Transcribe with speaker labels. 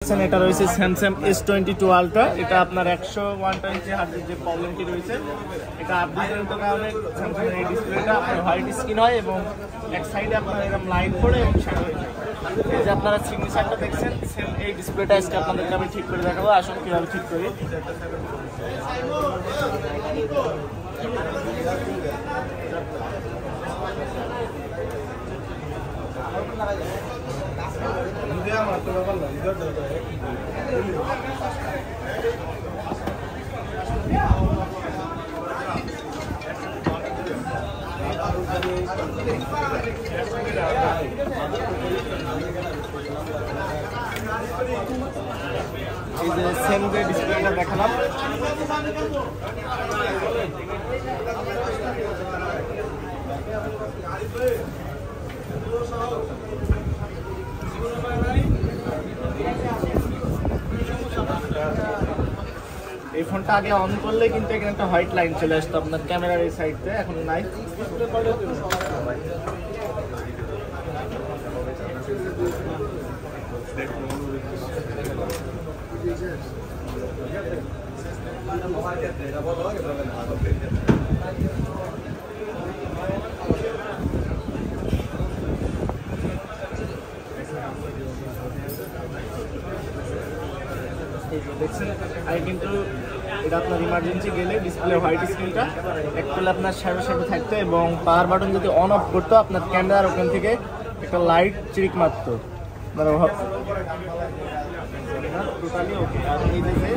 Speaker 1: এটা রয়েছে Samsung S22 ultra. এটা আপনার 100-120 হার্টজের যে প্রবলেমটি রয়েছে এটা আপডেটের কারণে স্যামসাং এর এই ডিসপ্লেটা আপনার হোয়াইট স্ক্রিন হয় এবং এক সাইডে আপনার এরকম লাইট পড়ে এবং শ্যাডো হয়ে যায়। এই যে আপনারা সিগনেচারটা দেখছেন সেম এই ডিসপ্লেটা আজকে আপনাদেরকে আমি ঠিক করে দেখাবো। আসুন কীভাবে ঠিক করি। এই যে সেম যে ডিসপ্লেটা দেখালাম এই ফোনটা আগে অন করলে কিন্তু এখানে একটা হোয়াইট লাইন চলে আসতো আপনার ক্যামেরার এই সাইডে, এখন নাই। দেখছেন আগে কিন্তু এটা আপনার ইমার্জেন্সি গেলে ডিসপ্লে হোয়াইট স্ক্রিনটা একচুয়ালি আপনার শ্যাডো শ্যাডো থাকতো এবং পাওয়ার বাটন যদি অন অফ করতো আপনার ক্যামেরার ওখান থেকে একটা লাইট চিরিক মারতো। টোটালি ওকে। আর এই দেখে